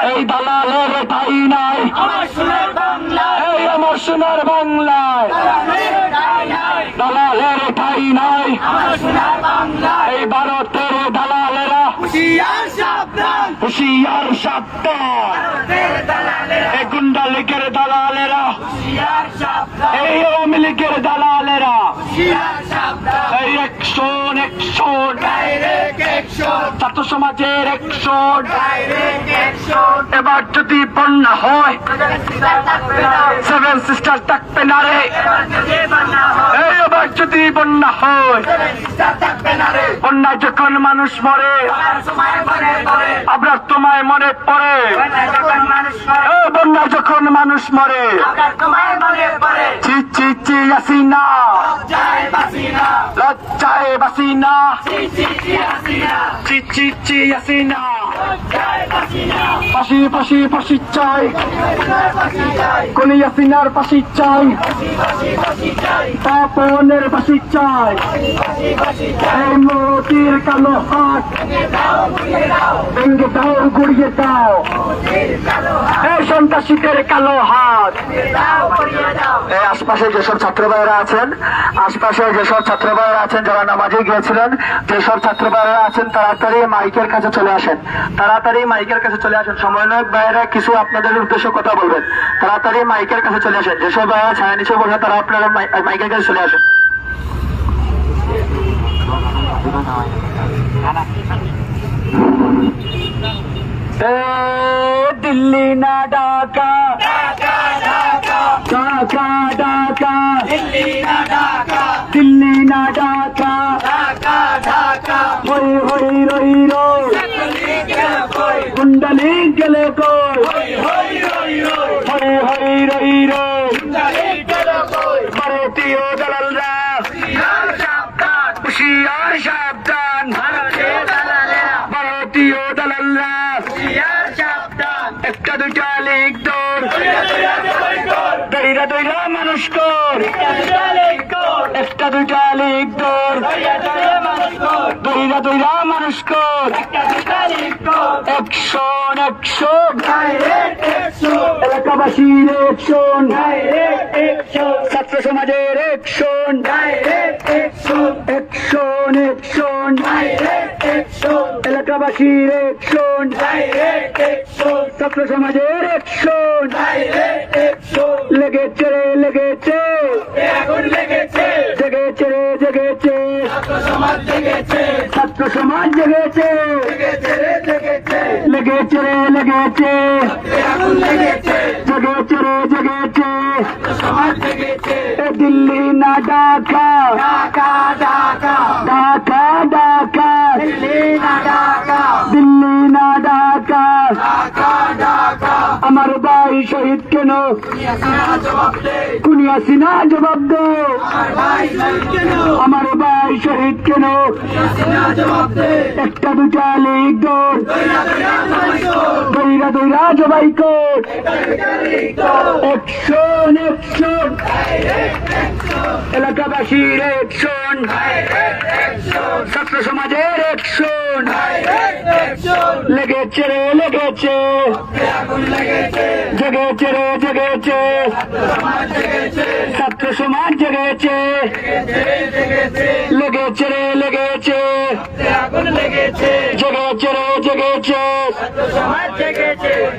এই দালালের ঠাই নাই এই আমার সোনার বাংলায় দালালের ঠাই নাই এই ভারতের দালালেরা হুশিয়ার সাবধান এই গুন্ডা লীগের দালালেরা এই আওয়ামী লীগের দালালেরা এই অ্যাকশন অ্যাকশন ছাত্র সমাজের অ্যাকশন এবার যদি বন্যা হয় সেভেন সিস্টার থাকবে না রে এই এবার যদি বন্যা হয় বন্যায় যখন মানুষ মরে আপনার তোমায় মনে পড়ে বন্যায় যখন মানুষ মরে চি চি চি হাসিনা লজ্জায় বাসিনা চি চি চি হাসিনা ফাঁসি ফাঁসি ফাঁসি চাই কোন হাসিনার ফাঁসি চাই পাপনের ফাঁসি চাই এই মোদির কালো হাত ভেঙে দাও গুড়িয়ে দাও এই সন্ত্রাসীদের কালো হাত এই আশপাশে যেসব ছাত্র ভাইয়েরা আছেন যারা নামাজে গিয়েছিলেন যেসব ছাত্র ভাইয়েরা আছেন তাড়াতাড়ি মাইকের কাছে চলে আসেন সমন্বয়ক ভাইয়েরা কিছু আপনাদের উদ্দেশ্য কথা বলবেন তাড়াতাড়ি মাইকের কাছে চলে আসেন যেসব ভাইয়েরা ছায়া নিচে বসে তারা আপনারা মাইকের কাছে চলে আসেন দিল্লি না ঢাকা ঢাকা ঢাকা দিল্লি না ঢাকা হই হই রই রই কুণ্ডলি গেলে কই হই হই রই রই ভারতীয় দালালরা হুশিয়ার সাবধান ভারতীয় দালালরা একটা দুইটা লিগ দৌড় দইরা দইরা মানুষ কর একটা দুইটা লিগ দৌড় দইরা দইরা মানুষ কর অ্যাকশন অ্যাকশন এলাকাবাসীর অ্যাকশন ছাত্র সমাজের অ্যাকশন অ্যাকশন অ্যাকশন এলাকাবাসীর অ্যাকশন ছাত্র সমাজের অ্যাকশন লেগেছে রে লেগেছে জেগেছে রে জেগেছে ছাত্র সমাজ জেগেছে লেগেছে রে লেগেছে জেগেছে রে জেগেছে দিল্লি না ঢাকা ঢাকা ঢাকা দিল্লি না ঢাকা আমার ভাই শহীদ কেন কোন হাসিনা জবাব দে আমার ভাই শহীদ কেন একটা দুটা লিগ দৌড় দইরা দইরা জবাই কর অ্যাকশন অ্যাকশন এলাকাবাসীর অ্যাকশন ছাত্র সমাজের অ্যাকশন লেগেছে রে লেগেছে জেগেছে রে জেগেছে ছাত্র সমাজ জেগেছে লেগেছে রে লেগেছে জেগেছে রে জেগেছে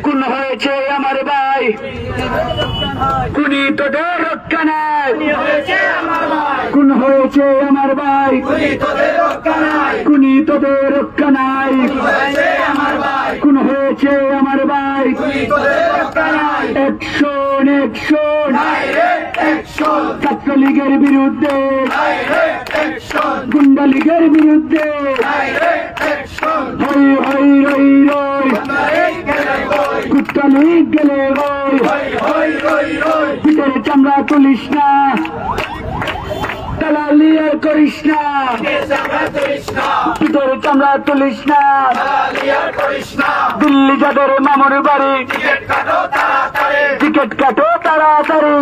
কোন হয়েছে আমার ভাই কুনি তোদের রক্ষা নাই কোন হয়েছে আমার ভাই কুনি তোদের রক্ষা নাই কোন হয়েছে আমার ভাই অ্যাকশন অ্যাকশন ছাত্রলীগের বিরুদ্ধে গুন্ডা লীগের বিরুদ্ধে হই হই রই রই কুত্তা লীগ গেলে ভিতরে চামড়া তুলিস না দালালি আর করিস না ভিতরে চামড়া তুলিস না দিল্লি যাদের মামুর বাড়ি টিকিট কাটো তাড়াতাড়ি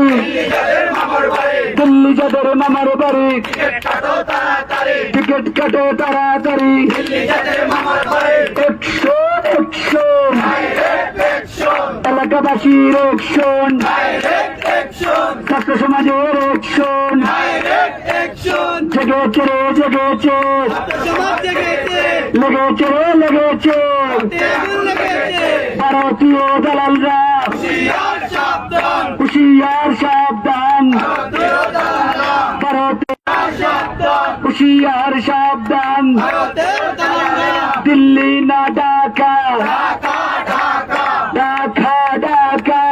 দিল্লি যাদের মামার বাড়ি টিকিট কাটো তাড়াতাড়ি অ্যাকশন অ্যাকশন সন্ত্রাসীর অ্যাকশন, ছাত্র সমাজের অ্যাকশন, জেগেছে রে জেগেছে, লেগেছে রে লেগেছে, ভারতীয় দালালরা হুশিয়ার সাবধান, ভারতের হুশিয়ার সাবধান, দিল্লি না ঢাকা, ঢাকা ঢাকা,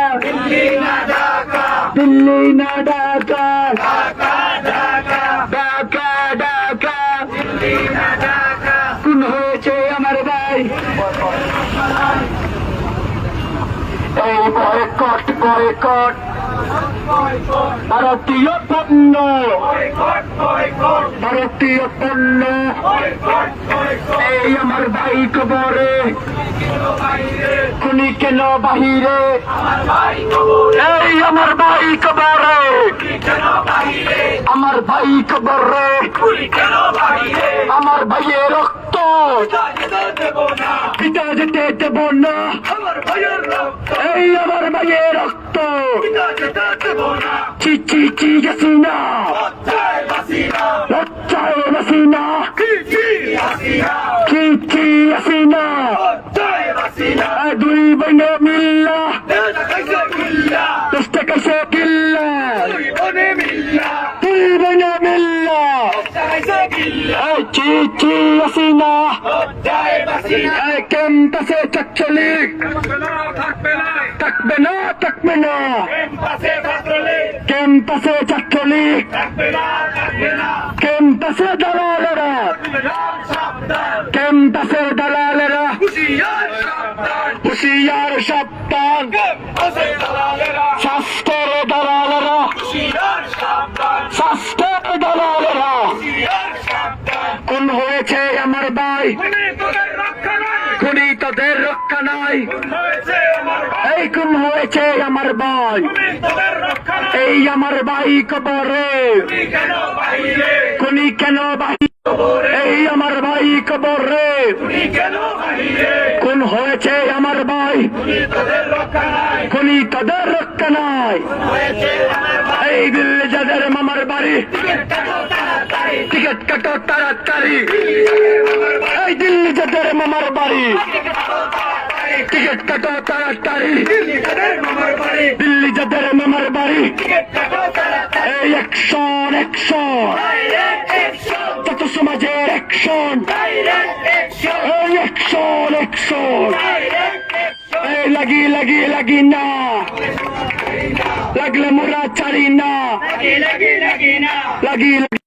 দিল্লি না ঢাকা, ঢাকা ঢাকা, খুন হয়েছে আমার ভাই। এই বয়কট বয়কট ভারতীয় পণ্য, ভারতীয় পণ্য, এই আমার ভাই কবরে, খুনি কেন বাহিরে, এই আমার ভাই কবরে, আমার ভাই কবরে, আমার ভাইয়ের রক্ত পিতা যেতে দেব না, এই আমার ভাইয়ের রক্ত চি চি চি হাসিনা, লজ্জায় হাসিনা, চি চি হাসিনা, দুই বনে মিল্লা দেশটা কাছে কিল্লা, দুই বনে মিল্লা, চি চি হাসিনা, ক্যাম্পাসে ছাত্রলীগ থাকবে না, থাকবে না, ক্যাম্পাসে ছাত্রলীগ, ক্যাম্পাসে দালালেরা, ক্যাম্পাসে দালালেরা হুশিয়ার সাবধান, স্বাস্থ্যের দালালেরা, স্বাস্থ্যের দালালেরা, খুন হয়েছে আমার ভাই, খুনি তোদের রক্ষা নাই, এই খুন হয়েছে আমার ভাই, এই আমার ভাই কবরে, খুনি কেন বাহিরে, এই আমার ভাই কবরে, খুন হয়েছে আমার ভাই, খুনি তোদের রক্ষা নাই, এই দিল্লি যাদের মামার বাড়ি, টিকিট কাটো তাড়াতাড়ি, এই দিল্লি যাদের মামার বাড়ি, টিকিট কাটো তাড়াতাড়ি, দিল্লি যাদের মামার বাড়ি, এই অ্যাকশন অ্যাকশন, ছাত্র সমাজের অ্যাকশন, এই অ্যাকশন অ্যাকশন, এই লাগি লাগি লাগি না, লাগলে মোরা ছাড়ি না, লাগি লাগি